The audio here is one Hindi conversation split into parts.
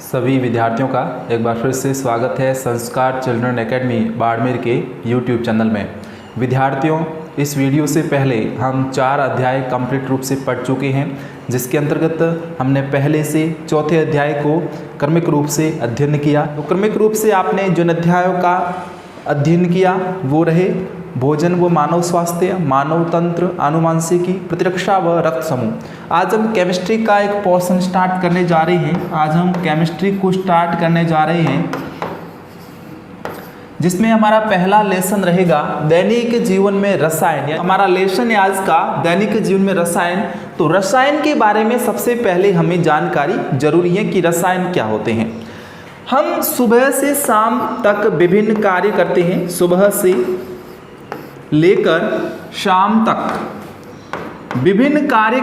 सभी विद्यार्थियों का एक बार फिर से स्वागत है संस्कार चिल्ड्रन एकेडमी बाड़मेर के यूट्यूब चैनल में। विद्यार्थियों, इस वीडियो से पहले हम 4 अध्याय कंप्लीट रूप से पढ़ चुके हैं, जिसके अंतर्गत हमने पहले से चौथे अध्याय को क्रमिक रूप से अध्ययन किया। तो क्रमिक रूप से आपने जिन अध्यायों का अध्ययन किया वो रहे भोजन व मानव स्वास्थ्य, मानव तंत्र, आनुवांशिकी, प्रतिरक्षा व रक्त समूह। आज हम केमिस्ट्री का एक पोर्शन स्टार्ट करने जा रहे हैं। आज हम केमिस्ट्री को स्टार्ट करने जा रहे हैं, जिसमें हमारा पहला लेसन रहेगा दैनिक जीवन में रसायन। हमारा लेसन है आज का दैनिक जीवन में रसायन। तो रसायन के बारे में सबसे पहले हमें जानकारी जरूरी है कि रसायन क्या होते हैं। हम सुबह से शाम तक विभिन्न कार्य करते हैं। सुबह से लेकर शाम तक विभिन्न कार्य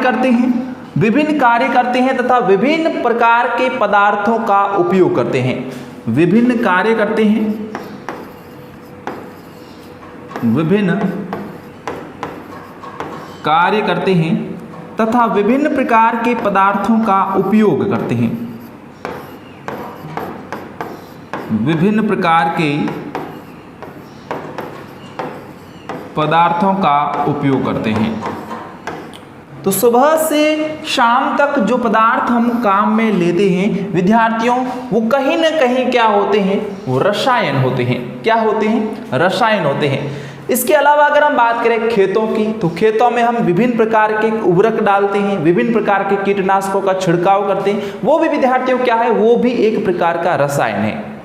करते हैं तथा विभिन्न प्रकार के पदार्थों का उपयोग करते हैं। विभिन्न कार्य करते हैं तथा विभिन्न प्रकार के पदार्थों का उपयोग करते हैं। विभिन्न प्रकार के पदार्थों का उपयोग करते हैं। तो सुबह से शाम तक जो पदार्थ हम काम में लेते हैं विद्यार्थियों, वो कहीं ना कहीं क्या होते हैं, वो रसायन होते हैं। क्या होते हैं? रसायन होते हैं। इसके अलावा अगर हम बात करें खेतों की, तो खेतों में हम विभिन्न प्रकार के उर्वरक डालते हैं, विभिन्न प्रकार के कीटनाशकों का छिड़काव करते हैं। वो भी विद्यार्थियों क्या है, वो भी एक प्रकार का रसायन है।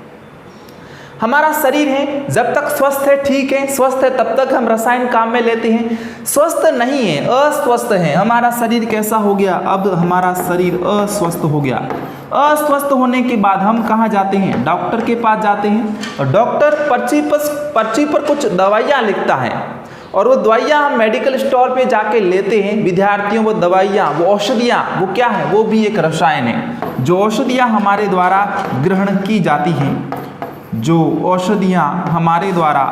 हमारा शरीर है, जब तक स्वस्थ है ठीक है, स्वस्थ है तब तक हम रसायन काम में लेते हैं। स्वस्थ नहीं है, अस्वस्थ है, हमारा शरीर कैसा हो गया, अब हमारा शरीर अस्वस्थ हो गया। अस्वस्थ होने के बाद हम कहाँ जाते हैं? डॉक्टर के पास जाते हैं, और डॉक्टर पर्ची पर कुछ दवाइयाँ लिखता है, और वो दवाइयाँ हम मेडिकल स्टोर पे जाके लेते हैं। विद्यार्थियों, वो दवाइयाँ, वो औषधियाँ, वो क्या है? वो भी एक रसायन है। जो औषधियाँ हमारे द्वारा ग्रहण की जाती हैं, जो औषधियाँ हमारे द्वारा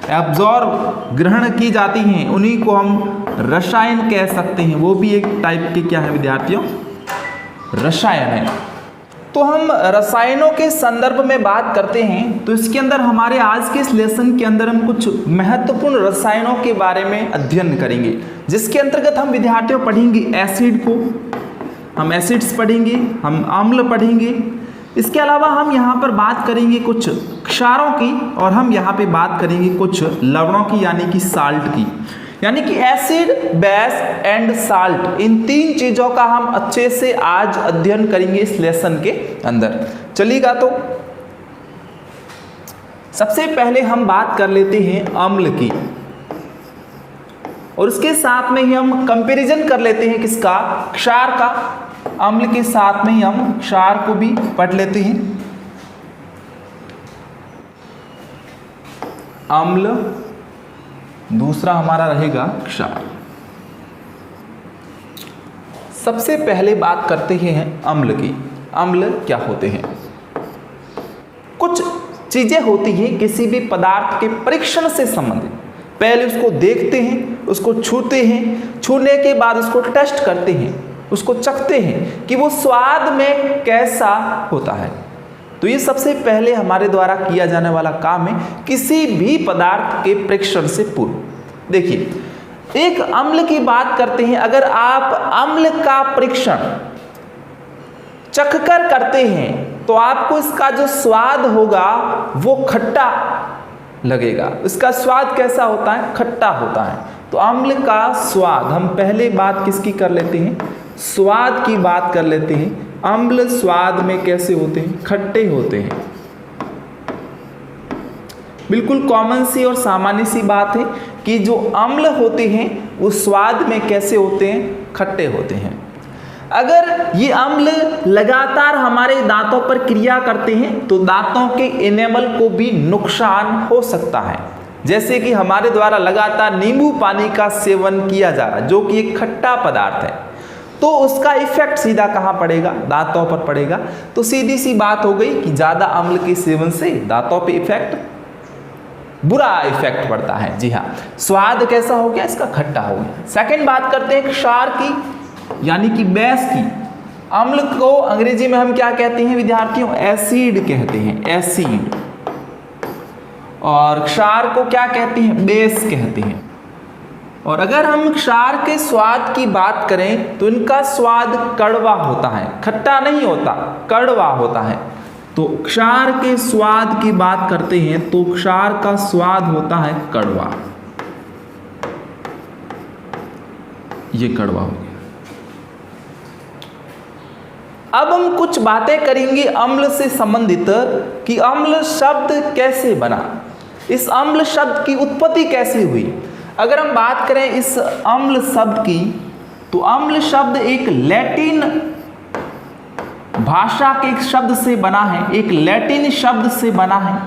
एब्जॉर्ब ग्रहण की जाती हैं, उन्हीं को हम रसायन कह सकते हैं। वो भी एक टाइप के क्या है विद्यार्थियों? रसायन है। तो हम रसायनों के संदर्भ में बात करते हैं, तो इसके अंदर हमारे आज के इस लेसन के अंदर हम कुछ महत्वपूर्ण रसायनों के बारे में अध्ययन करेंगे, जिसके अंतर्गत हम विद्यार्थियों पढ़ेंगे एसिड को, हम एसिड्स पढ़ेंगे, हम अम्ल पढ़ेंगे। इसके अलावा हम यहाँ पर बात करेंगे कुछ क्षारों की, और हम यहाँ पे बात करेंगे कुछ लवणों की, यानी कि साल्ट की। यानी कि एसिड, बेस एंड साल्ट, इन 3 चीज़ों का हम अच्छे से आज अध्ययन करेंगे इस लेसन के अंदर। चलिएगा, तो सबसे पहले हम बात कर लेते हैं अम्ल की, और उसके साथ में ही हम कंपैरिजन कर लेते हैं किसका? क्षार का। अम्ल के साथ में ही हम क्षार को भी पढ़ लेते हैं। अम्ल, दूसरा हमारा रहेगा क्षार। सबसे पहले बात करते हैं अम्ल की। अम्ल क्या होते हैं? कुछ चीजें होती हैं किसी भी पदार्थ के परीक्षण से संबंधित। पहले उसको देखते हैं, उसको छूते हैं, छूने के बाद उसको टेस्ट करते हैं, उसको चखते हैं कि वो स्वाद में कैसा होता है। तो ये सबसे पहले हमारे द्वारा किया जाने वाला काम है किसी भी पदार्थ के परीक्षण से पूर्व। देखिए, एक अम्ल की बात करते हैं। अगर आप अम्ल का परीक्षण चखकर करते हैं, तो आपको इसका जो स्वाद होगा वो खट्टा लगेगा। इसका स्वाद कैसा होता है? खट्टा होता है। तो अम्ल का स्वाद, हम पहले बात किसकी कर लेते हैं? स्वाद की बात कर लेते हैं। अम्ल स्वाद में कैसे होते हैं? खट्टे होते हैं। बिल्कुल कॉमन सी और सामान्य सी बात है कि जो अम्ल होते हैं वो स्वाद में कैसे होते हैं? खट्टे होते हैं। अगर ये अम्ल लगातार हमारे दांतों पर क्रिया करते हैं, तो दांतों के एनेमल को भी नुकसान हो सकता है। जैसे कि हमारे द्वारा लगातार नींबू पानी का सेवन किया जा रहा है, जो कि एक खट्टा पदार्थ है, तो उसका इफेक्ट सीधा कहाँ पड़ेगा? दांतों पर पड़ेगा। तो सीधी सी बात हो गई कि ज़्यादा अम्ल के सेवन से दांतों पे इफेक्ट, बुरा इफेक्ट पड़ता है। जी हाँ, स्वाद कैसा हो गया? इसका खट्टा हो गया। सेकंड बात करते हैं क्षार की, यानी कि बेस की। अम्ल को अंग्रेजी में हम क्या कहते हैं विद्यार्थियों? एसिड कहते हैं, एसिड। और क्षार को क्या कहते हैं? बेस कहते हैं। और अगर हम क्षार के स्वाद की बात करें तो इनका स्वाद कड़वा होता है, खट्टा नहीं होता, कड़वा होता है। तो क्षार के स्वाद की बात करते हैं तो क्षार का स्वाद होता है कड़वा, ये कड़वा हो गया। अब हम कुछ बातें करेंगे अम्ल से संबंधित कि अम्ल शब्द कैसे बना, इस अम्ल शब्द की उत्पत्ति कैसे हुई। अगर हम बात करें इस अम्ल शब्द की तो अम्ल शब्द एक लैटिन भाषा के एक शब्द से बना है, एक लैटिन शब्द से बना है।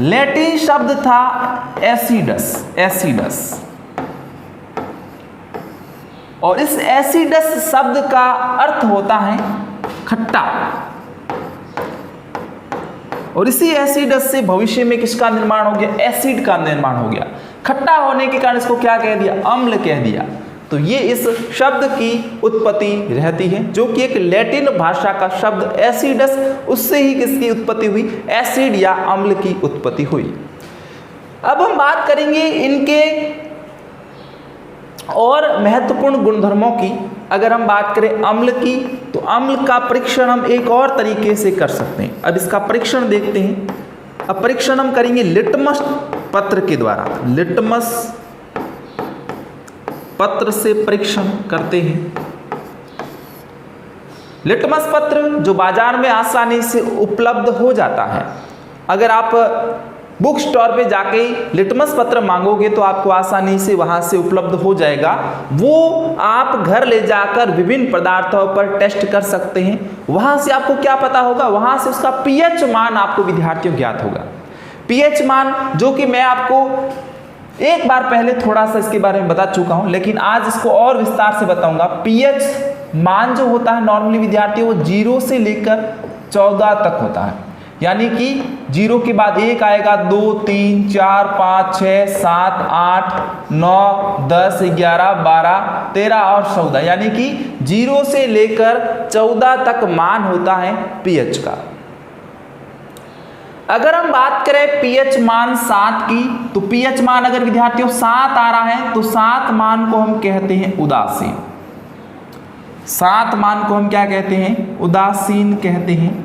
लैटिन शब्द था एसिडस, एसिडस। और इस एसिडस शब्द का अर्थ होता है खट्टा। और इसी एसिडस से भविष्य में किसका निर्माण हो गया? एसिड का निर्माण हो गया। खट्टा होने के कारण इसको क्या कह दिया? अम्ल कह दिया। तो ये इस शब्द की उत्पत्ति रहती है, जो कि एक लैटिन भाषा का शब्द एसिडस, उससे ही किसकी उत्पत्ति हुई? एसिड या अम्ल की उत्पत्ति हुई। अब हम बात करेंगे इनके और महत्वपूर्ण गुणधर्मों की। अगर हम बात करें अम्ल की तो अम्ल का परीक्षण हम एक और तरीके से कर सकते हैं। अब इसका परीक्षण देखते हैं। अब परीक्षण हम करेंगे लिटमस पत्र के द्वारा। लिटमस पत्र से परीक्षण करते हैं। लिटमस पत्र जो बाजार में आसानी से उपलब्ध हो जाता है। अगर आप बुक स्टोर पे जाके लिटमस पत्र मांगोगे तो आपको आसानी से वहां से उपलब्ध हो जाएगा। वो आप घर ले जाकर विभिन्न पदार्थों पर टेस्ट कर सकते हैं। वहां से आपको क्या पता होगा? वहां से उसका पीएच मान आपको विद्यार्थियों ज्ञात होगा। पीएच मान जो कि मैं आपको एक बार पहले थोड़ा सा इसके बारे में बता चुका हूं, लेकिन आज इसको और विस्तार से बताऊंगा। पीएच मान जो होता है नॉर्मली विद्यार्थियों वो 0 से लेकर 14 तक होता है। यानी कि 0 के बाद 1 आएगा, 2, 3, 4, 5, 6, 7, 8, 9, 10, 11, 12, 13 और 14, यानी कि 0 से लेकर 14 तक मान होता है पीएच का। अगर हम बात करें पीएच मान 7 की तो पीएच मान अगर विद्यार्थियों 7 आ रहा है तो 7 मान को हम कहते हैं उदासीन। 7 मान को हम क्या कहते हैं? उदासीन कहते हैं।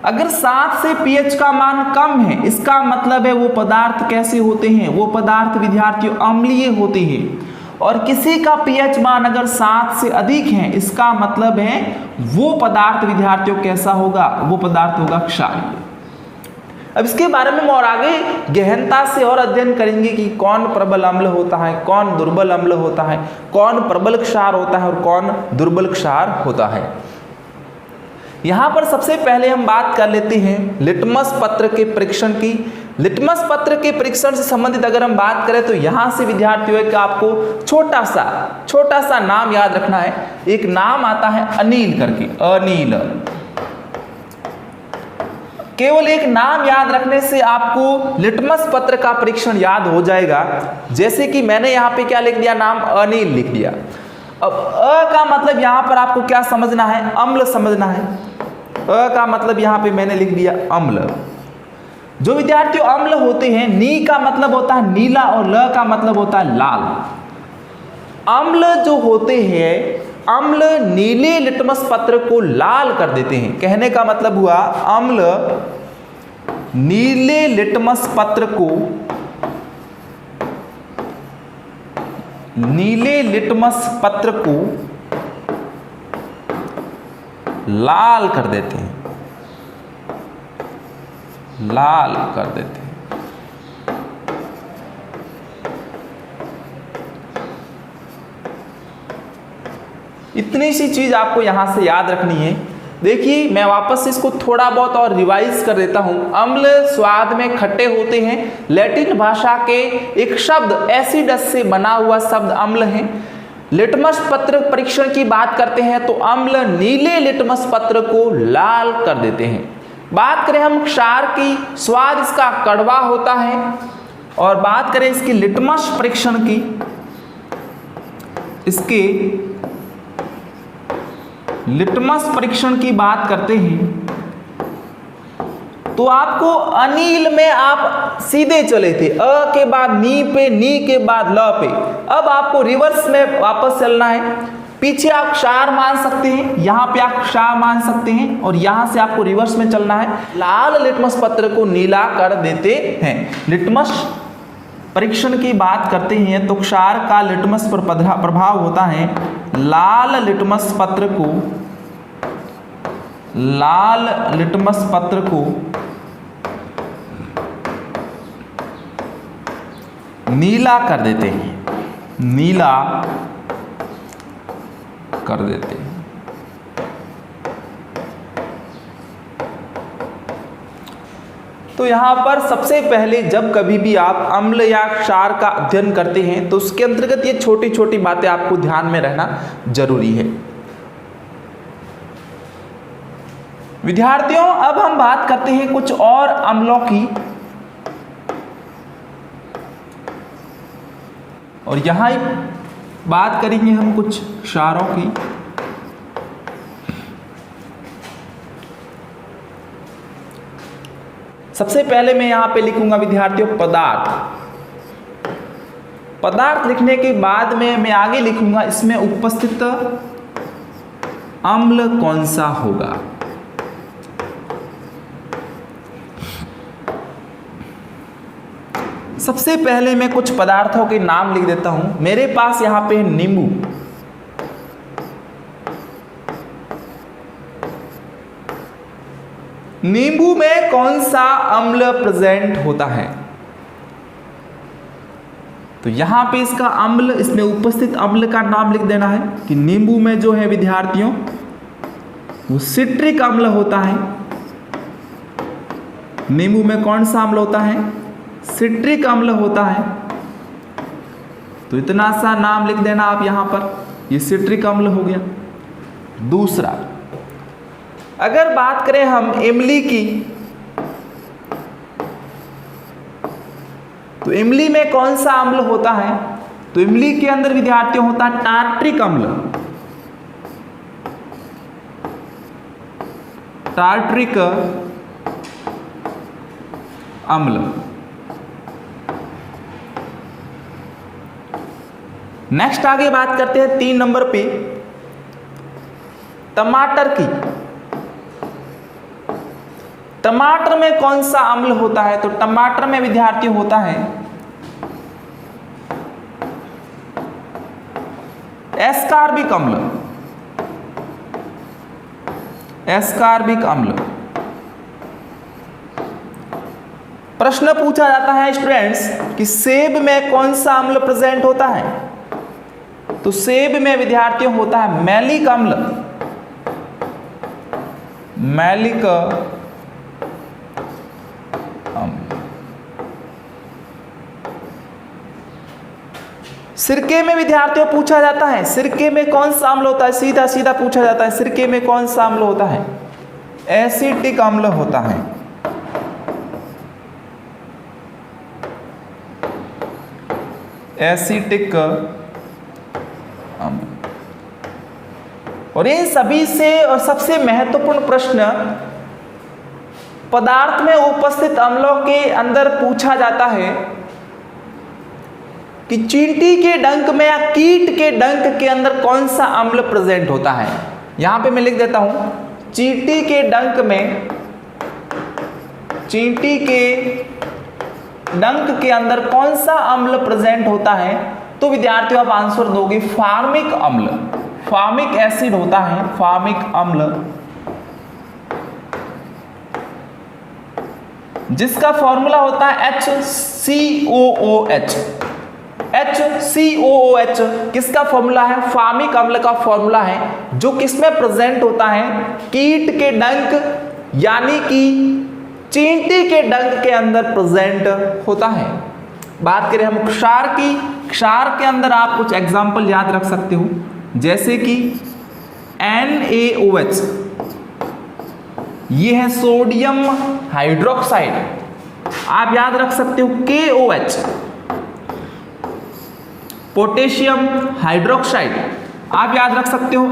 अगर 7 से पीएच का मान कम है, इसका मतलब है वो पदार्थ कैसे होते हैं? वो पदार्थ विद्यार्थियों अम्लीय होते हैं। और किसी का पीएच मान अगर 7 से अधिक है, इसका मतलब है वो पदार्थ विद्यार्थियों कैसा होगा? वो पदार्थ होगा क्षारीय। अब इसके बारे में हम और आगे गहनता से और अध्ययन करेंगे कि कौन प्रबल अम्ल होता है, कौन दुर्बल अम्ल होता है, कौन प्रबल क्षार होता है और कौन दुर्बल क्षार होता है। यहां पर सबसे पहले हम बात कर लेते हैं लिटमस पत्र के परीक्षण की। लिटमस पत्र के परीक्षण से संबंधित अगर हम बात करें तो यहां से विद्यार्थियों का आपको छोटा सा नाम याद रखना है। एक नाम आता है अनिल करके, अनिल। केवल एक नाम याद रखने से आपको लिटमस पत्र का परीक्षण याद हो जाएगा। जैसे कि मैंने यहाँ पे क्या लिख दिया? नाम अनिल लिख दिया। अब अ का मतलब यहाँ पर आपको क्या समझना है? अम्ल समझना है। अ का मतलब यहाँ पे मैंने लिख दिया अम्ल। जो विद्यार्थियों अम्ल होते हैं, नी का मतलब होता है नीला और ल का मतलब होता है लाल। अम्ल जो होते हैं, अम्ल नीले लिटमस पत्र को लाल कर देते हैं। कहने का मतलब हुआ अम्ल नीले लिटमस पत्र को लाल कर देते हैं, लाल कर देते हैं। इतनी सी चीज आपको यहां से याद रखनी है। देखिए मैं वापस इसको थोड़ा बहुत और रिवाइज कर देता हूं। अम्ल स्वाद में खट्टे होते हैं। लैटिन भाषा के एक शब्द एसिडस से बना हुआ शब्द अम्ल है। लिटमस पत्र परीक्षण की बात करते हैं तो अम्ल नीले लिटमस पत्र को लाल कर देते हैं। बात करें हम क्षार की, स्वाद इसका कड़वा होता है। और बात करें इसकी लिटमस परीक्षण की, इसके लिटमस परीक्षण की बात करते हैं तो आपको अनिल में आप सीधे चले थे, अ के बाद नी पे, नी के बाद ल पे। अब आपको रिवर्स में वापस चलना है। पीछे आप क्षार मान सकते हैं, यहाँ पे आप क्षार मान सकते हैं और यहाँ से आपको रिवर्स में चलना है। लाल लिटमस पत्र को नीला कर देते हैं। लिटमस परीक्षण की बात करते हैं तो क्षार का लिटमस पर प्रभाव होता है। लाल लिटमस पत्र को नीला कर देते हैं, नीला कर देते हैं। तो यहां पर सबसे पहले जब कभी भी आप अम्ल या क्षार का अध्ययन करते हैं तो उसके अंतर्गत ये छोटी छोटी बातें आपको ध्यान में रहना जरूरी है। विद्यार्थियों, अब हम बात करते हैं कुछ और अम्लों की, और यहां बात करेंगे हम कुछ क्षारों की। सबसे पहले मैं यहां पे लिखूंगा विद्यार्थियों पदार्थ। पदार्थ लिखने के बाद में मैं आगे लिखूंगा इसमें उपस्थित अम्ल कौन सा होगा। सबसे पहले मैं कुछ पदार्थों के नाम लिख देता हूं। मेरे पास यहां पे नींबू, नींबू में कौन सा अम्ल प्रेजेंट होता है? तो यहां पे इसका अम्ल, इसमें उपस्थित अम्ल का नाम लिख देना है कि नींबू में जो है विद्यार्थियों वो सिट्रिक अम्ल होता है। नींबू में कौन सा अम्ल होता है? सिट्रिक अम्ल होता है। तो इतना सा नाम लिख देना आप यहां पर, ये सिट्रिक अम्ल हो गया। दूसरा, अगर बात करें हम इमली की, तो इमली में कौन सा अम्ल होता है? तो इमली के अंदर विद्यार्थियों होता है टार्ट्रिक अम्ल, टार्ट्रिक अम्ल। नेक्स्ट आगे बात करते हैं 3 नंबर पे टमाटर की। टमाटर में कौन सा अम्ल होता है? तो टमाटर में विद्यार्थी होता है एस्कार्बिक अम्ल, एस्कार्बिक अम्ल। प्रश्न पूछा जाता है स्टूडेंट्स कि सेब में कौन सा अम्ल प्रेजेंट होता है? तो सेब में विद्यार्थियों होता है मैलिक अम्ल, मैलिक अम्ल। सिरके में विद्यार्थियों पूछा जाता है, सिरके में कौन सा अम्ल होता है? सीधा सीधा पूछा जाता है, सिरके में कौन सा अम्ल होता है? एसिटिक अम्ल होता है। एसिटिक अम्ल। और इन सभी से और सबसे महत्वपूर्ण प्रश्न पदार्थ में उपस्थित अम्लों के अंदर पूछा जाता है कि चींटी के डंक में या कीट के डंक के अंदर कौन सा अम्ल प्रेजेंट होता है। यहां पे मैं लिख देता हूं चींटी के डंक में, चींटी के डंक के अंदर कौन सा अम्ल प्रेजेंट होता है? तो विद्यार्थियों आप आंसर दोगे फार्मिक अम्ल, फार्मिक एसिड होता है, फार्मिक अम्ल, जिसका फॉर्मूला होता है HCOOH। HCOOH किसका फॉर्मूला है? फार्मिक अम्ल का फॉर्मूला है, जो किसमें प्रेजेंट होता है? कीट के डंक यानी कि चींटी के डंक के अंदर प्रेजेंट होता है। बात करें हम क्षार की, क्षार के अंदर आप कुछ एग्जाम्पल याद रख सकते हो, जैसे कि NaOH, ये है सोडियम हाइड्रोक्साइड। आप याद रख सकते हो KOH, पोटेशियम हाइड्रोक्साइड। आप याद रख सकते हो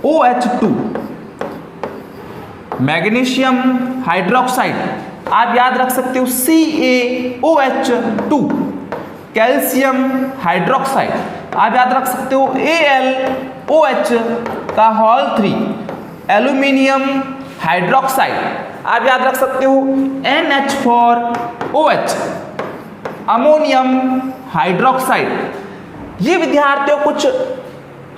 OH2, मैग्नीशियम हाइड्रोक्साइड आप याद रख सकते हो CaOH2, कैल्शियम हाइड्रोक्साइड आप याद रख सकते हो AlOH का होल 3, एल्यूमिनियम हाइड्रोक्साइड आप याद रख सकते हो NH4OH, अमोनियम हाइड्रोक्साइड। ये विद्यार्थियों कुछ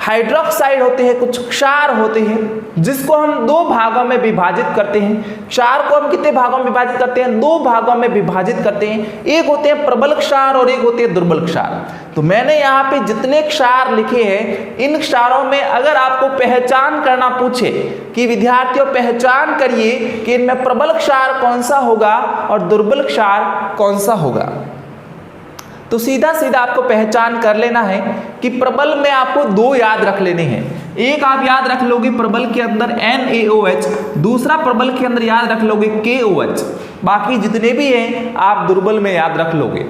हाइड्रोक्साइड होते हैं, कुछ क्षार होते हैं जिसको हम दो भागों में विभाजित करते हैं। क्षार को हम कितने भागों में विभाजित करते हैं? दो भागों में विभाजित करते हैं। एक होते हैं प्रबल क्षार और एक होते हैं दुर्बल क्षार। तो मैंने यहाँ पे जितने क्षार लिखे हैं, इन क्षारों में अगर आपको पहचान करना पूछे कि विद्यार्थियों पहचान करिए कि इनमें प्रबल क्षार कौन सा होगा और दुर्बल क्षार कौन सा होगा, तो सीधा सीधा आपको पहचान कर लेना है कि प्रबल में आपको दो याद रख लेने हैं। एक आप याद रख लोगे प्रबल के अंदर NaOH, दूसरा प्रबल के अंदर याद रख लोगे KOH। बाकी जितने भी हैं आप दुर्बल में याद रख लोगे।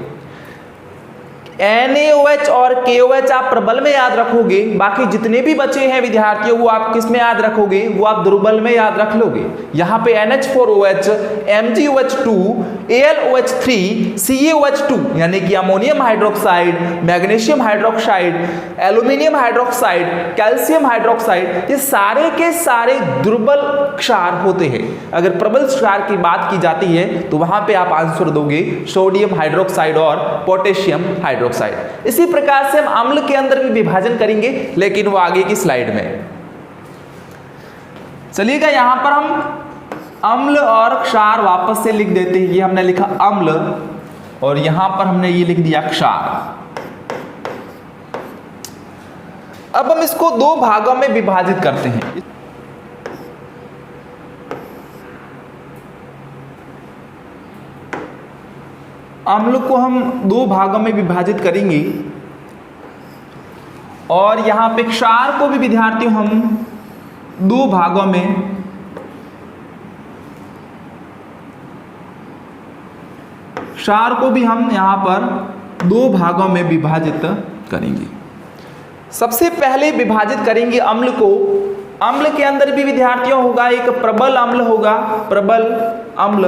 NaOH और KOH आप प्रबल में याद रखोगे, बाकी जितने भी बचे हैं विद्यार्थियों वो आप किस में याद रखोगे? वो आप दुर्बल में याद रख लोगे। यहाँ पे NH4OH, MgOH2, AlOH3, CaOH2 यानी कि ammonium hydroxide, magnesium hydroxide, aluminium hydroxide, calcium hydroxide, ये सारे के सारे दुर्बल क्षार होते हैं। अगर प्रबल क्षार की बात की जाती है तो वहां पे आप आंसर दोगे सोडियम हाइड्रोक्साइड और पोटेशियम हाइड्रोक्साइड। इसी प्रकार से हम अम्ल के अंदर भी विभाजन करेंगे, लेकिन वो आगे की स्लाइड में। चलिएगा यहां पर हम अम्ल और क्षार वापस से लिख देते हैं। ये हमने लिखा अम्ल और यहां पर हमने ये लिख दिया क्षार। अब हम इसको दो भागों में विभाजित करते हैं। अम्ल को हम दो भागों में विभाजित करेंगे और यहां पे क्षार को भी विद्यार्थियों हम दो भागों में क्षार को भी हम यहां पर दो भागों में विभाजित करेंगे। सबसे पहले विभाजित करेंगे अम्ल को। अम्ल के अंदर भी विद्यार्थियों होगा एक प्रबल अम्ल होगा, प्रबल अम्ल।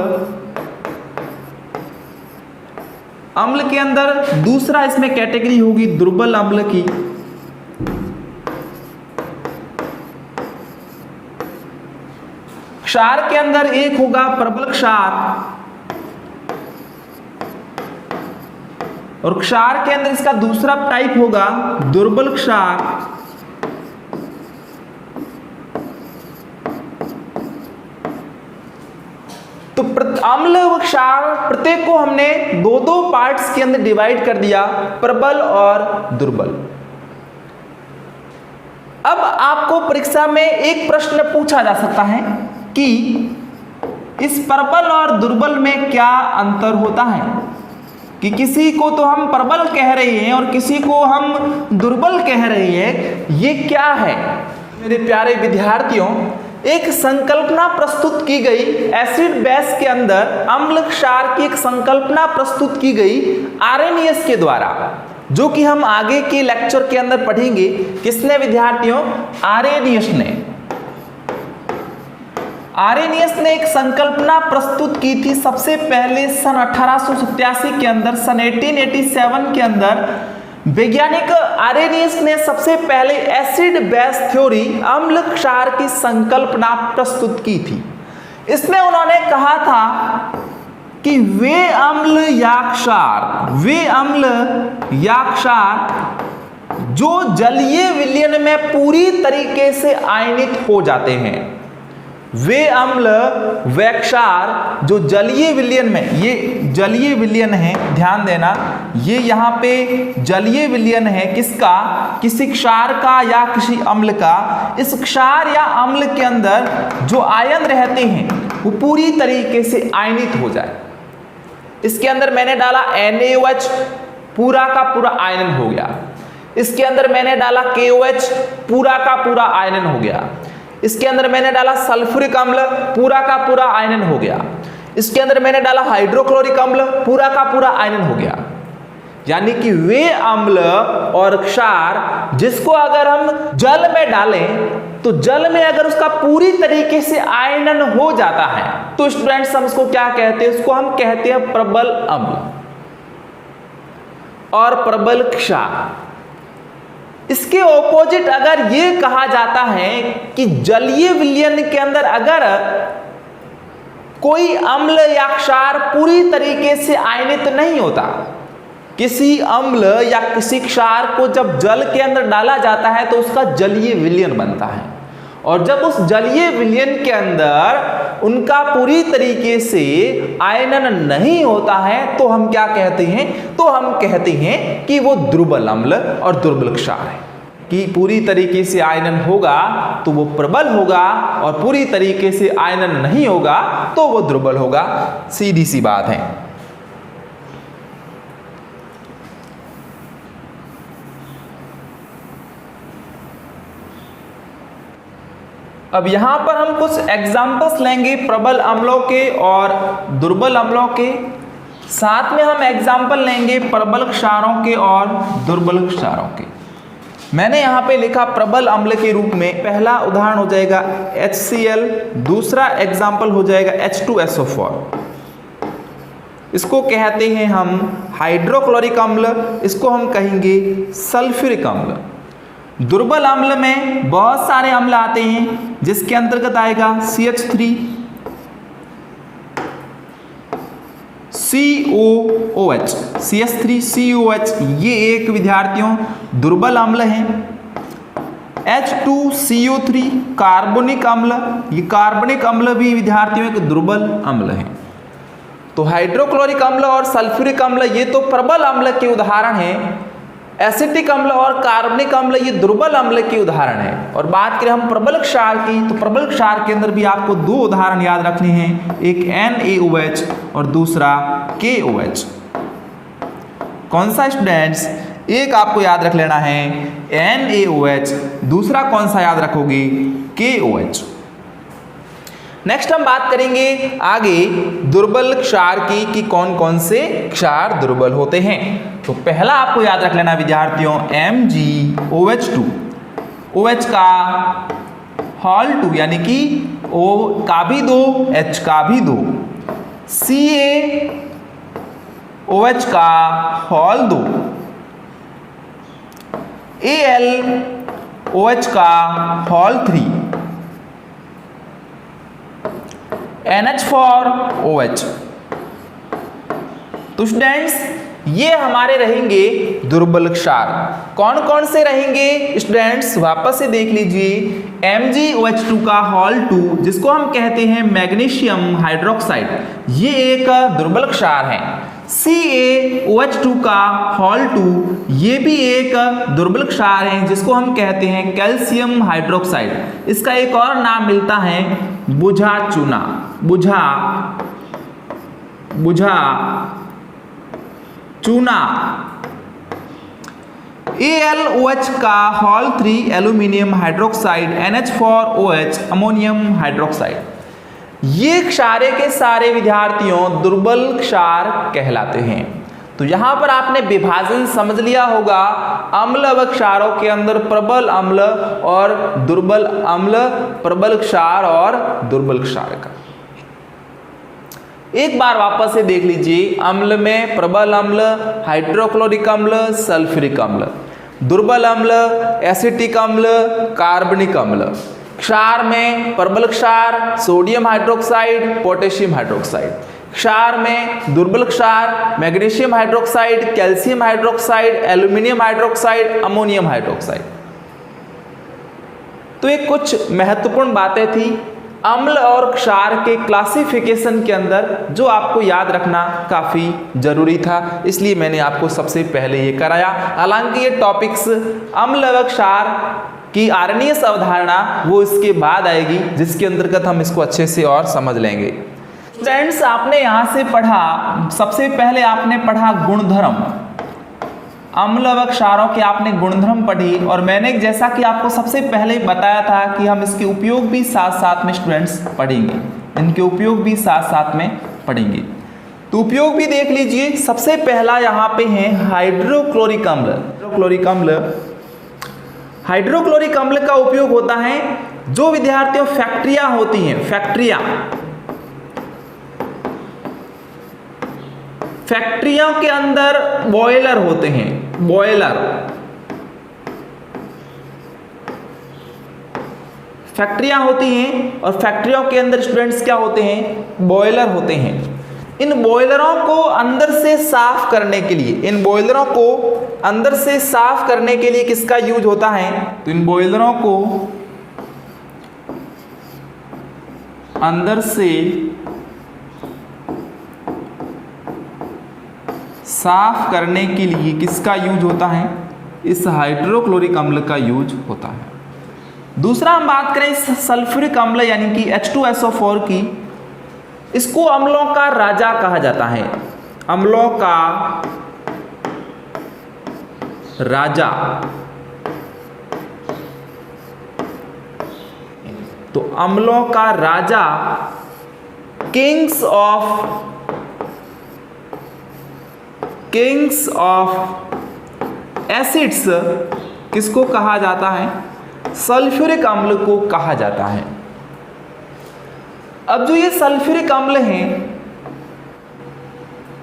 अम्ल के अंदर दूसरा इसमें कैटेगरी होगी दुर्बल अम्ल की। क्षार के अंदर एक होगा प्रबल क्षार और क्षार के अंदर इसका दूसरा टाइप होगा दुर्बल क्षार। तो अम्ल व क्षार प्रत्येक को हमने दो दो पार्ट्स के अंदर डिवाइड कर दिया, प्रबल और दुर्बल। अब आपको परीक्षा में एक प्रश्न पूछा जा सकता है कि इस प्रबल और दुर्बल में क्या अंतर होता है, कि किसी को तो हम प्रबल कह रहे हैं और किसी को हम दुर्बल कह रहे हैं, ये क्या है? मेरे प्यारे विद्यार्थियों, एक संकल्पना प्रस्तुत की गई एसिड बेस के अंदर, अम्ल क्षार की एक संकल्पना प्रस्तुत की गई आर्रेनियस के द्वारा, जो कि हम आगे के लेक्चर के अंदर पढ़ेंगे। किसने विद्यार्थियों? आर्रेनियस ने। आर्रेनियस ने एक संकल्पना प्रस्तुत की थी सबसे पहले सन 1887 के अंदर। सन 1887 के अंदर वैज्ञानिक आर्रेनियस ने सबसे पहले एसिड बेस थ्योरी, अम्ल क्षार की संकल्पना प्रस्तुत की थी। इसमें उन्होंने कहा था कि वे अम्ल या क्षार जो जलीय विलयन में पूरी तरीके से आयनित हो जाते हैं, वे अम्ल व क्षार जो जलीय विलयन में, ये जलीय विलयन है, ध्यान देना, ये यहाँ पे जलीय विलयन है किसका? किसी क्षार का या किसी अम्ल का। इस क्षार या अम्ल के अंदर जो आयन रहते हैं वो पूरी तरीके से आयनित हो जाए। इसके अंदर मैंने डाला NaOH, पूरा का पूरा आयनन हो गया। इसके अंदर मैंने डाला KOH, पूरा का पूरा आयनन हो गया। इसके अंदर मैंने डाला सल्फ्यूरिक अम्ल, पूरा का पूरा आयनन हो गया। इसके अंदर मैंने डाला हाइड्रोक्लोरिक अम्ल, पूरा का पूरा आयनन हो गया। यानी कि वे अम्ल और क्षार जिसको अगर हम जल में डालें तो जल में अगर उसका पूरी तरीके से आयनन हो जाता है तो स्टूडेंट्स हम उसको क्या कहते हैं, उसको हम कहते हैं प्रबल अम्ल और प्रबल क्षार। इसके ऑपोजिट अगर ये कहा जाता है कि जलीय विलयन के अंदर अगर कोई अम्ल या क्षार पूरी तरीके से आयनित नहीं होता, किसी अम्ल या किसी क्षार को जब जल के अंदर डाला जाता है तो उसका जलीय विलयन बनता है, और जब उस जलीय विलयन के अंदर उनका पूरी तरीके से आयनन नहीं होता है तो हम क्या कहते हैं, तो हम कहते हैं कि वो दुर्बल अम्ल और दुर्बल क्षार है। कि पूरी तरीके से आयनन होगा तो वो प्रबल होगा और पूरी तरीके से आयनन नहीं होगा तो वो दुर्बल होगा, सीधी सी बात है। अब यहां पर हम कुछ एग्जाम्पल्स लेंगे प्रबल अम्लों के और दुर्बल अम्लों के, साथ में हम एग्जाम्पल लेंगे प्रबल क्षारों के और दुर्बल क्षारों के। मैंने यहां पे लिखा प्रबल अम्ल के रूप में पहला उदाहरण हो जाएगा HCl, दूसरा एग्जाम्पल हो जाएगा H2SO4। इसको कहते हैं हम हाइड्रोक्लोरिक अम्ल, इसको हम कहेंगे सल्फ्यूरिक अम्ल। दुर्बल अम्ल में बहुत सारे अम्ल आते हैं जिसके अंतर्गत आएगा CH3, COOH, CH3COH, ये एक विद्यार्थियों दुर्बल अम्ल हैं। H2CO3 कार्बोनिक अम्ल, ये कार्बनिक अम्ल भी विद्यार्थियों एक दुर्बल अम्ल है। तो हाइड्रोक्लोरिक अम्ल और सल्फ्यूरिक अम्ल ये तो प्रबल अम्ल के उदाहरण हैं, एसिटिक अम्ल और कार्बनिक अम्ल ये दुर्बल अम्ल के उदाहरण है। और बात करें हम प्रबल क्षार की तो प्रबल क्षार के अंदर भी आपको दो उदाहरण याद रखने हैं, एक NaOH और दूसरा KOH। कौन सा स्टूडेंट्स, एक आपको याद रख लेना है NaOH, दूसरा कौन सा याद रखोगे, KOH। नेक्स्ट हम बात करेंगे आगे दुर्बल क्षार की कि कौन कौन से क्षार दुर्बल होते हैं। तो पहला आपको याद रख लेना विद्यार्थियों MgOH2, OH का हॉल 2 यानी कि O का भी 2, H का भी 2, CaOH का हॉल 2, AlOH का हॉल 3, NH4OH। तो स्टूडेंट्स ये हमारे रहेंगे दुर्बल क्षार। कौन कौन से रहेंगे स्टूडेंट्स, वापस से देख लीजिए। MgOH2 का हॉल 2 जिसको हम कहते हैं मैग्नीशियम हाइड्रोक्साइड, ये एक दुर्बल क्षार है। CaOH2 का हॉल 2 ये भी एक दुर्बल क्षार है जिसको हम कहते हैं कैल्शियम हाइड्रोक्साइड। इसका एक और नाम मिलता है बुझा चूना, बुझा चूना। AlOH का hall 3 aluminium hydroxide, NH4OH ammonium hydroxide. ये क्षारे के सारे विद्यार्थियों दुर्बल क्षार कहलाते हैं। तो यहां पर आपने विभाजन समझ लिया होगा अम्ल व क्षारों के अंदर प्रबल अम्ल और दुर्बल अम्ल, प्रबल क्षार और दुर्बल क्षार का। एक बार वापस से देख लीजिए, अम्ल में प्रबल अम्ल, हाइड्रोक्लोरिक अम्ल, सल्फ्यूरिक अम्ल, दुर्बल अम्ल, एसिटिक अम्ल, कार्बनिक अम्ल। क्षार में प्रबल क्षार सोडियम हाइड्रोक्साइड, पोटेशियम हाइड्रोक्साइड। क्षार में दुर्बल क्षार magnesium hydroxide, calcium hydroxide, aluminium hydroxide, ammonium hydroxide. तो ये कुछ महत्वपूर्ण बातें थी अम्ल और क्षार के क्लासिफिकेशन के अंदर जो आपको याद रखना काफ़ी ज़रूरी था, इसलिए मैंने आपको सबसे पहले ये कराया। हालांकि ये टॉपिक्स अम्ल व क्षार की आर्यनीय अवधारणा वो इसके बाद आएगी, जिसके अंतर्गत हम इसको अच्छे से और समझ लेंगे। स्टूडेंट्स आपने यहाँ से पढ़ा, सबसे पहले आपने पढ़ा गुणधर्म, अम्ल व क्षारों के आपने गुणधर्म पढ़ी, और मैंने जैसा कि आपको सबसे पहले बताया था कि हम इसके उपयोग भी साथ साथ में स्टूडेंट्स पढ़ेंगे, इनके उपयोग भी साथ साथ में पढ़ेंगे। तो उपयोग भी देख लीजिए। सबसे पहला यहाँ पे है हाइड्रोक्लोरिक अम्ल। हाइड्रोक्लोरिक अम्ल का उपयोग होता है जो विद्यार्थियों फैक्ट्रियां होती हैं, फैक्ट्रियों के अंदर बॉयलर होते हैं, फैक्ट्रियां होती हैं और फैक्ट्रियों के अंदर स्टूडेंट्स क्या होते हैं, बॉयलर होते हैं। इन बॉयलरों को अंदर से साफ करने के लिए, किसका यूज होता है, तो इन बॉयलरों को अंदर से साफ करने के लिए किसका यूज होता है, इस हाइड्रोक्लोरिक अम्ल का यूज होता है। दूसरा हम बात करें सल्फ्यूरिक अम्ल यानी कि H2SO4 की, इसको अम्लों का राजा कहा जाता है, अम्लों का राजा। तो अम्लों का राजा, किंग्स ऑफ एसिड्स किसको कहा जाता है, सल्फ्यूरिक अम्ल को कहा जाता है। अब जो ये सल्फ्यूरिक अम्ल हैं,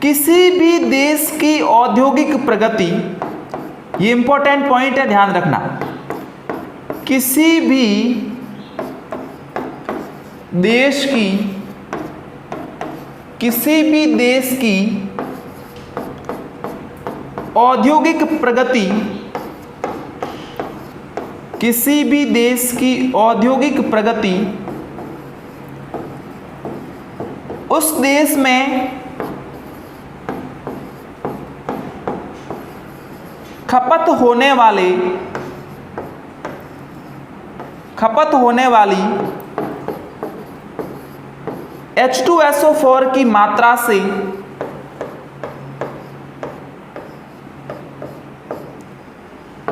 किसी भी देश की औद्योगिक प्रगति, ये इंपॉर्टेंट पॉइंट है, ध्यान रखना, किसी भी देश की औद्योगिक प्रगति, किसी भी देश की औद्योगिक प्रगति उस देश में खपत होने वाली H2SO4 की मात्रा से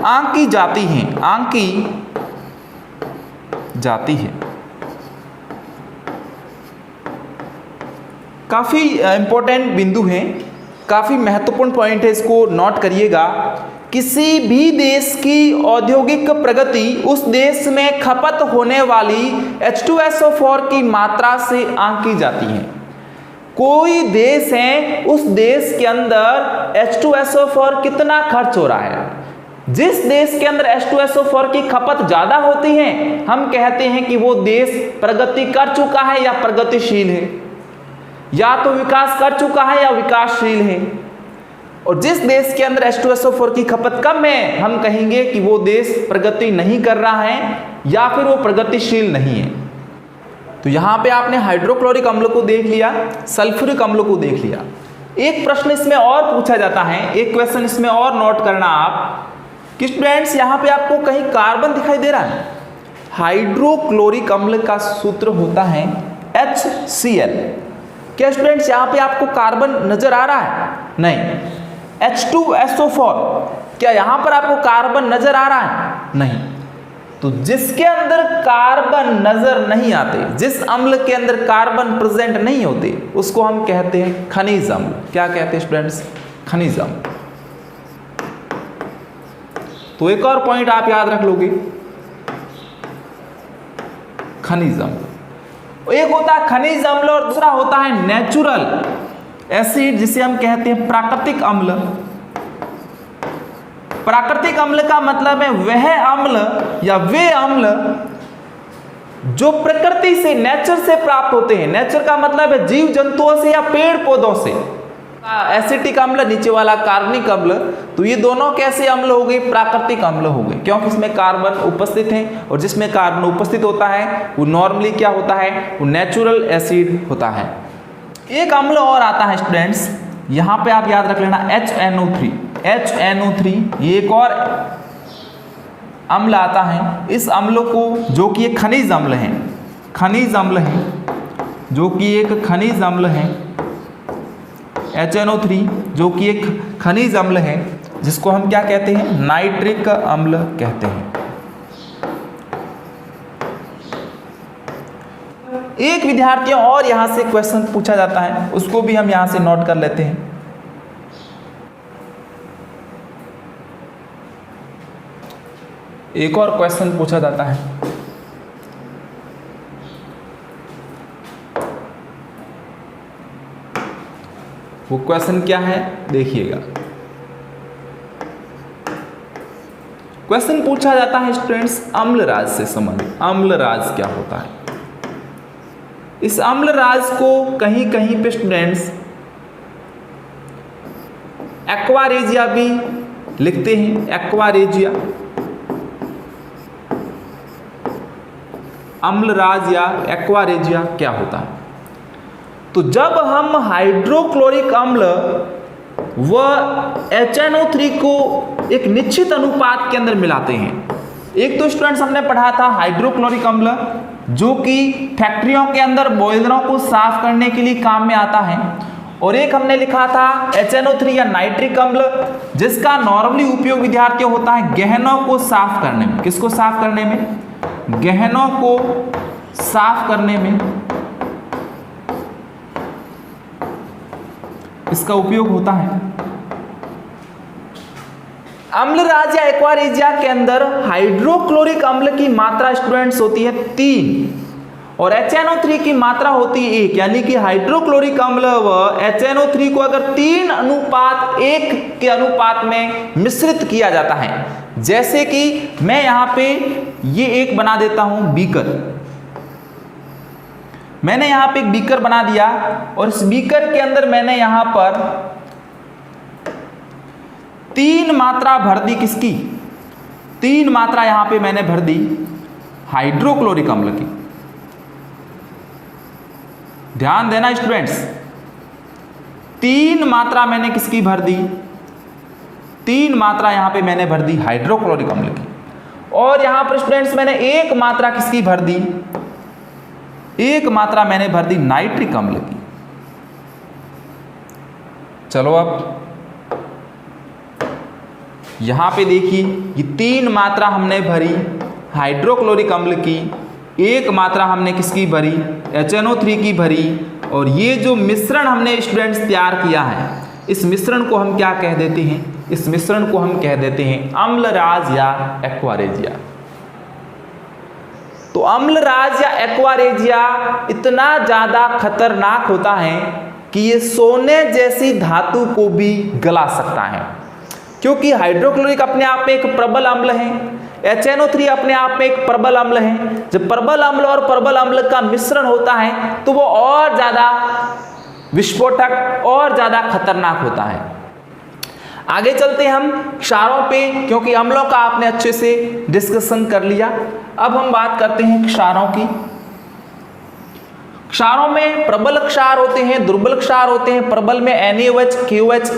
आंकी जाती है। काफी इंपॉर्टेंट बिंदु है, काफी महत्वपूर्ण पॉइंट है, इसको नोट करिएगा। किसी भी देश की औद्योगिक प्रगति उस देश में खपत होने वाली H2SO4 की मात्रा से आंकी जाती है। कोई देश है, उस देश के अंदर H2SO4 कितना खर्च हो रहा है, जिस देश के अंदर H2SO4 की खपत ज्यादा होती है, हम कहते हैं कि वो देश प्रगति कर चुका है या प्रगतिशील है, या तो विकास कर चुका है या विकासशील है। और जिस देश के अंदर H2SO4 की खपत कम है, हम कहेंगे कि वो देश प्रगति नहीं कर रहा है या फिर वो प्रगतिशील नहीं है। तो यहाँ पे आपने हाइड्रोक्लोरिक अम्ल को देख लिया, सल्फ्यूरिक अम्ल को देख लिया। एक प्रश्न इसमें और पूछा जाता है, एक क्वेश्चन इसमें और नोट करना आप कि स्टूडेंट्स यहाँ पे आपको कहीं कार्बन दिखाई दे रहा है। हाइड्रोक्लोरिक अम्ल का सूत्र होता है HCl। क्या स्टूडेंट्स यहाँ पे आपको कार्बन नजर आ रहा है? नहीं। H2SO4, क्या यहाँ पर आपको कार्बन नजर आ रहा है? नहीं। तो जिसके अंदर कार्बन नजर नहीं आते, जिस अम्ल के अंदर कार्बन प्रेजेंट नहीं होते, उसको हम कहते हैं खनिज अम्ल। क्या कहते हैं स्टूडेंट्स? खनिज अम्ल। तो एक और पॉइंट आप याद रख लोगे, खनिज अम्ल। एक होता है खनिज अम्ल और दूसरा होता है नेचुरल एसिड, जिसे हम कहते हैं प्राकृतिक अम्ल। प्राकृतिक अम्ल का मतलब है वह अम्ल या वे अम्ल जो प्रकृति से, नेचर से प्राप्त होते हैं। नेचर का मतलब है जीव जंतुओं से या पेड़ पौधों से। एसिटिक अम्ल, नीचे वाला कार्बनिक अम्ल, तो ये दोनों कैसे अम्ल हो गए? प्राकृतिक अम्ल हो गए, क्योंकि इसमें कार्बन उपस्थित है, और जिसमें कार्बन उपस्थित होता है वो नॉर्मली क्या होता है? वो नेचुरल एसिड होता है। एक अम्ल और आता है स्टूडेंट्स, यहाँ पे आप याद रख लेना, HNO3। HNO3 ये एक और अम्ल आता है। इस अम्ल को, जो कि एक खनिज अम्ल है, जो कि एक खनिज अम्ल है, HNO3 जो कि एक खनिज अम्ल है, जिसको हम क्या कहते हैं? नाइट्रिक अम्ल कहते हैं। एक विद्यार्थियों और यहाँ से क्वेश्चन पूछा जाता है, उसको भी हम यहाँ से नोट कर लेते हैं। एक और क्वेश्चन पूछा जाता है, वो क्वेश्चन क्या है देखिएगा। क्वेश्चन पूछा जाता है स्टूडेंट्स अम्लराज से संबंधित। अम्लराज क्या होता है? इस अम्लराज को कहीं कहीं पे स्टूडेंट्स एक्वारेजिया भी लिखते हैं। एक्वारेजिया, अम्लराज या एक्वारेजिया क्या होता है? तो जब हम हाइड्रोक्लोरिक अम्ल व HNO3 को एक निश्चित अनुपात के अंदर मिलाते हैं। एक तो स्टूडेंट्स हमने पढ़ा था हाइड्रोक्लोरिक अम्ल जो कि फैक्ट्रियों के अंदर बॉयलरों को साफ करने के लिए काम में आता है, और एक हमने लिखा था HNO3 या नाइट्रिक अम्ल जिसका नॉर्मली उपयोग विद्यार्थियों होता है गहनों को साफ करने में। किसको साफ करने में? गहनों को साफ करने में इसका उपयोग होता है। अम्लराज या एक्वारेजिया के अंदर हाइड्रोक्लोरिक अम्ल की मात्रा स्टूडेंट्स होती है 3 और HNO3 की मात्रा होती है 1, यानी कि हाइड्रोक्लोरिक अम्ल व HNO3 को अगर 3:1 के अनुपात में मिश्रित किया जाता है, जैसे कि मैं यहां पे ये एक बना देता हूं बीकर। मैंने यहां पे एक बीकर बना दिया और इस बीकर के अंदर मैंने यहां पर 3 मात्रा भर दी। किसकी? 3 मात्रा यहां पे मैंने भर दी हाइड्रोक्लोरिक अम्ल की। ध्यान देना स्टूडेंट्स, 3 मात्रा मैंने किसकी भर दी? 3 मात्रा यहां पे मैंने भर दी हाइड्रोक्लोरिक अम्ल की। और यहां पर स्टूडेंट्स मैंने 1 मात्रा किसकी भर दी? 1 मात्रा मैंने भर दी नाइट्रिक अम्ल की। चलो अब यहां पे देखिए, ये 3 मात्रा हमने भरी हाइड्रोक्लोरिक अम्ल की, 1 मात्रा हमने किसकी भरी? HNO3 की भरी। और ये जो मिश्रण हमने स्टूडेंट्स तैयार किया है, इस मिश्रण को हम क्या कह देते हैं? इस मिश्रण को हम कह देते हैं अम्लराज या एक्वारेजिया। तो अम्लराज या एक्वारेजिया इतना ज्यादा खतरनाक होता है कि ये सोने जैसी धातु को भी गला सकता है, क्योंकि हाइड्रोक्लोरिक अपने आप में एक प्रबल अम्ल है, HNO3 अपने आप में एक प्रबल अम्ल है। जब प्रबल अम्ल और प्रबल अम्ल का मिश्रण होता है तो वो और ज्यादा विस्फोटक और ज्यादा खतरनाक होता है। आगे चलते हैं हम क्षारों पे, क्योंकि अम्लों का आपने अच्छे से डिस्कशन कर लिया। अब हम बात करते हैं क्षारों की। क्षारों में प्रबल क्षार होते हैं, दुर्बल क्षार होते हैं। प्रबल में NaOH, KOH,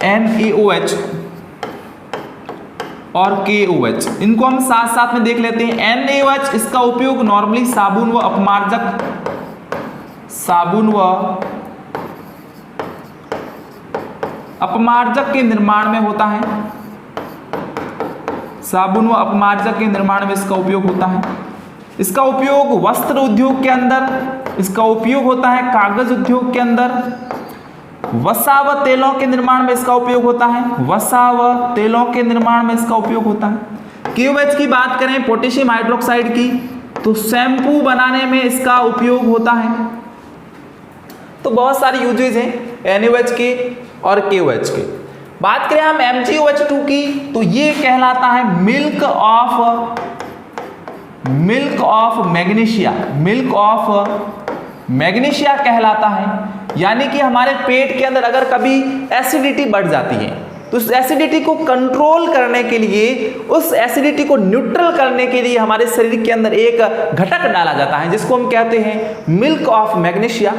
NaOH और KOH, इनको हम साथ साथ में देख लेते हैं। NaOH इसका उपयोग नॉर्मली साबुन व अपमार्जक के निर्माण में होता है। साबुन व अपमार्जक के निर्माण में इसका उपयोग होता है। इसका उपयोग वस्त्र उद्योग के अंदर, इसका उपयोग होता है कागज उद्योग के अंदर, वसा व तेलों के निर्माण में इसका उपयोग होता है। वसा व तेलों के निर्माण में इसका उपयोग होता है। KOH की बात करें, पोटेशियम हाइड्रोक्साइड की, तो शैम्पू बनाने में इसका उपयोग होता है। तो बहुत सारी यूजेज हैं NaOH के और KOH के। बात करें हम MgOH2 की, तो ये कहलाता है milk of magnesia. Milk of magnesia कहलाता है। यानी कि हमारे पेट के अंदर अगर कभी एसिडिटी बढ़ जाती है तो उस एसिडिटी को कंट्रोल करने के लिए, उस एसिडिटी को न्यूट्रल करने के लिए हमारे शरीर के अंदर एक घटक डाला जाता है जिसको हम कहते हैं मिल्क ऑफ मैग्नीशिया।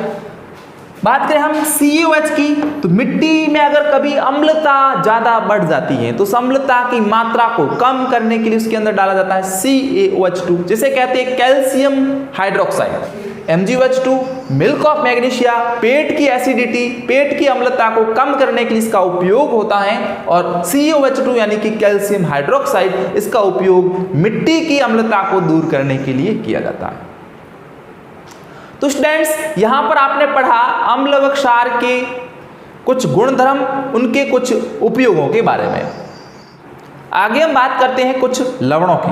बात करें हम CaOH की, तो मिट्टी में अगर कभी अम्लता ज्यादा बढ़ जाती है तो उस अम्लता की मात्रा को कम करने के लिए उसके अंदर डाला जाता है CaOH2, जिसे कहते हैं calcium hydroxide. MgOH2 milk of magnesia, पेट की एसिडिटी, पेट की अम्लता को कम करने के लिए इसका उपयोग होता है। और CaOH2 यानी कि कैल्शियम हाइड्रोक्साइड, इसका उपयोग मिट्टी की अम्लता को दूर करने के लिए किया जाता है। तो स्टूडेंट्स यहां पर आपने पढ़ा अम्ल व क्षार के कुछ गुणधर्म, उनके कुछ उपयोगों के बारे में। आगे हम बात करते हैं कुछ लवणों की।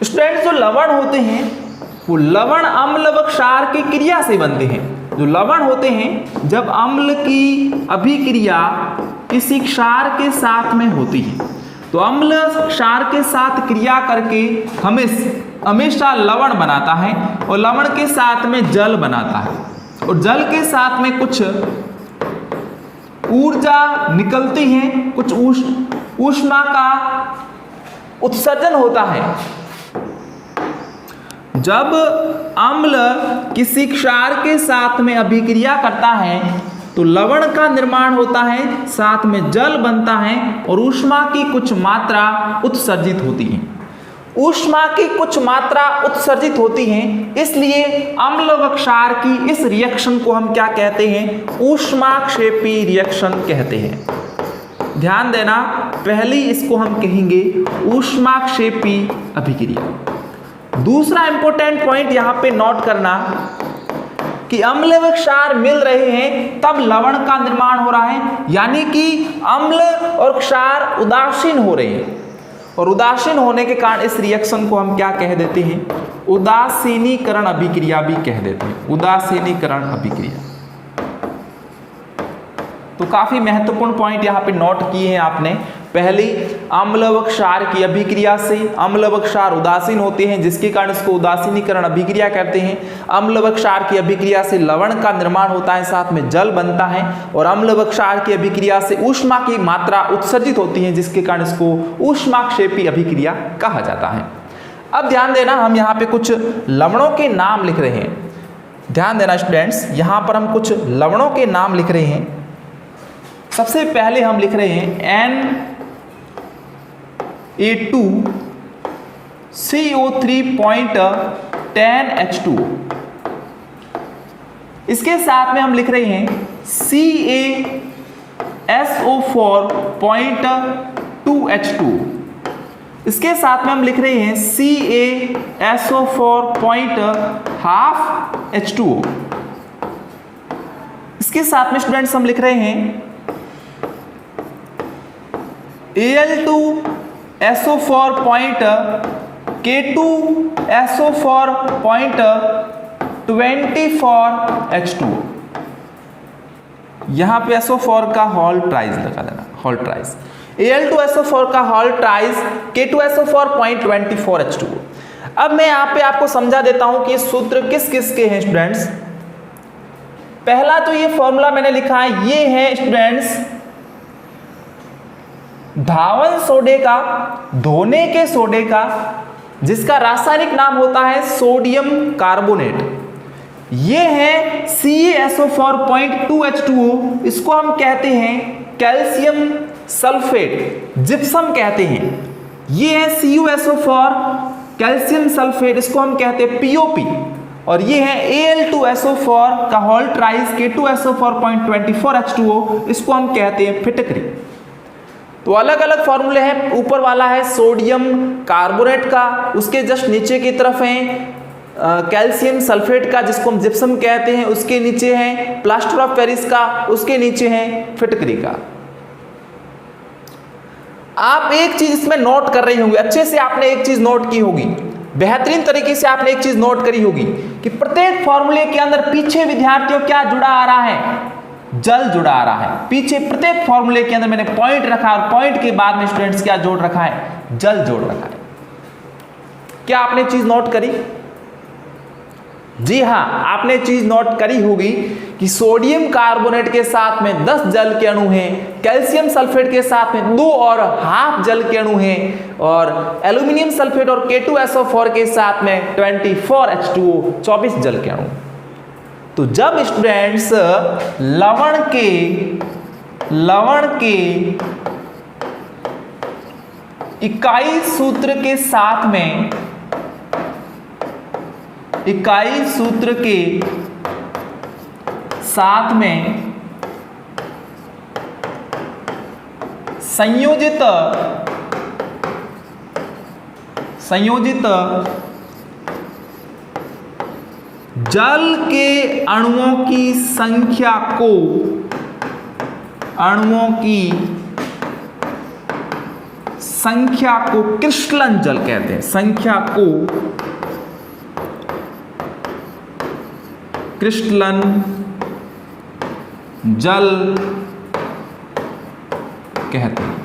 स्टूडेंट्स जो लवण होते हैं वो लवण अम्ल व क्षार की क्रिया से बनते हैं। जो लवण होते हैं जब अम्ल की अभिक्रिया किसी क्षार के साथ में होती है तो अम्ल क्षार के साथ क्रिया करके हमेशा लवण बनाता है और लवण के साथ में जल बनाता है और जल के साथ में कुछ ऊर्जा निकलती है, कुछ ऊष्मा का उत्सर्जन होता है। जब अम्ल किसी क्षार के साथ में अभिक्रिया करता है तो लवण का निर्माण होता है, साथ में जल बनता है और ऊष्मा की कुछ मात्रा उत्सर्जित होती है। ऊष्मा की कुछ मात्रा उत्सर्जित होती है, इसलिए अम्ल व क्षार की इस रिएक्शन को हम क्या कहते हैं? ऊष्माक्षेपी रिएक्शन कहते हैं। ध्यान देना, पहली इसको हम कहेंगे ऊष्माक्षेपी अभिक्रिया। दूसरा इंपॉर्टेंट पॉइंट यहां पे नोट करना कि अम्ल व क्षार मिल रहे हैं तब लवण का निर्माण हो रहा है, यानी कि अम्ल और क्षार उदासीन हो रहे हैं और उदासीन होने के कारण इस रिएक्शन को हम क्या कह देते हैं? उदासीनीकरण अभिक्रिया भी कह देते हैं। उदासीनीकरण अभिक्रिया। तो काफी महत्वपूर्ण पॉइंट यहाँ पे नोट किए हैं आपने। पहली, अम्ल व क्षार की अभिक्रिया से अम्ल व क्षार उदासीन होते हैं जिसके कारण इसको उदासीनीकरण अभिक्रिया कहते हैं। अम्ल व क्षार की अभिक्रिया से लवण का निर्माण होता है, साथ में जल बनता है और अम्ल व क्षार की अभिक्रिया से ऊष्मा की मात्रा उत्सर्जित होती है जिसके कारण इसको ऊष्माक्षेपी अभिक्रिया कहा जाता है। अब ध्यान देना, हम यहाँ पे कुछ लवणों के नाम लिख रहे हैं। ध्यान देना स्टूडेंट्स, यहाँ पर हम कुछ लवणों के नाम लिख रहे हैं। सबसे पहले हम लिख रहे हैं Na2CO3.10H2। इसके साथ में हम लिख रहे हैं CaSO4.2H2। इसके साथ में हम लिख रहे हैं CaSO4.12H2O। इसके साथ में स्टूडेंट्स हम लिख रहे हैं Al2SO4.K2SO4.24H2O। यहां पे SO4 का होल ट्राइज लगा देना, होल ट्राइज। Al2SO4 का होल ट्राइज, K2SO4.24H2O। अब मैं यहां पे आपको समझा देता हूं कि सूत्र किस किस के हैं स्टूडेंट्स। पहला तो ये फॉर्मूला मैंने लिखा है, ये है स्टूडेंट्स धावन सोडे का, धोने के सोडे का, जिसका रासायनिक नाम होता है सोडियम कार्बोनेट। ये है CaSO4.2H2O। इसको हम कहते हैं कैल्शियम सल्फेट, जिप्सम कहते हैं। ये है CuSO4 कैल्शियम सल्फेट, इसको हम कहते हैं POP। और ये है Al2SO4 का होल ट्राइज, K2SO4.24H2O, इसको हम कहते हैं फिटकरी। तो अलग अलग फॉर्मूले हैं। ऊपर वाला है सोडियम कार्बोनेट का, उसके जस्ट नीचे की तरफ है कैल्शियम सल्फेट का जिसको हम जिप्सम कहते हैं, उसके नीचे है प्लास्टर ऑफ पेरिस का, उसके नीचे है फिटकरी का। आप एक चीज इसमें नोट कर रही होंगी, अच्छे से आपने एक चीज नोट की होगी, बेहतरीन तरीके से आपने एक चीज नोट करी होगी कि प्रत्येक फॉर्मूले के अंदर पीछे विद्यार्थियों क्या जुड़ा आ रहा है? जल जुड़ा आ रहा है। पीछे प्रत्येक फॉर्मूले के अंदर मैंने पॉइंट रखा और पॉइंट के बाद में स्टूडेंट्स क्या जोड़ रखा है? जल जोड़ रखा है। क्या आपने चीज नोट करी? जी हां, आपने चीज नोट करी होगी कि सोडियम कार्बोनेट के साथ में 10 जल के अणु हैं, कैल्शियम सल्फेट के साथ में 2 और हाफ जल के अणु हैं और एल्यूमिनियम सल्फेट और K2SO4 के साथ में 24H2O 24 जल के अणु। तो जब स्टूडेंट्स लवण के इकाई सूत्र के साथ में संयोजित जल के अणुओं की संख्या को क्रिस्टलन जल कहते हैं। संख्या को क्रिस्टलन जल कहते हैं।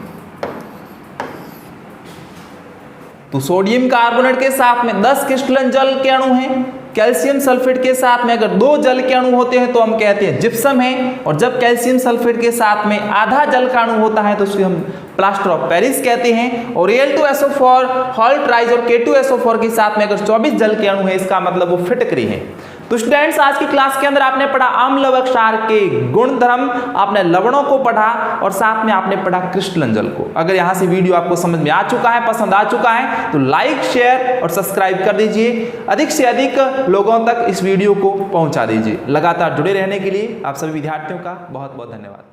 तो सोडियम कार्बोनेट के साथ में 10 क्रिस्टलन जल के अणु हैं। कैल्शियम सल्फेट के साथ में अगर 2 जल के अणु होते हैं तो हम कहते हैं जिप्सम है, और जब कैल्शियम सल्फेट के साथ में आधा जल का अणु होता है तो उसे हम प्लास्टर ऑफ पेरिस कहते हैं। और Al2SO4 हॉल्ट राइज और K2SO4 के साथ में अगर 24 जल के अणु है, इसका मतलब वो फिटकरी है। तो स्टूडेंट्स, आज की क्लास के अंदर आपने पढ़ा अम्ल लवक क्षार के गुणधर्म, आपने लवणों को पढ़ा और साथ में आपने पढ़ा क्रिस्टलन जल को। अगर यहाँ से वीडियो आपको समझ में आ चुका है, पसंद आ चुका है, तो लाइक, शेयर और सब्सक्राइब कर दीजिए। अधिक से अधिक लोगों तक इस वीडियो को पहुंचा दीजिए। लगातार जुड़े रहने के लिए आप सभी विद्यार्थियों का बहुत बहुत धन्यवाद।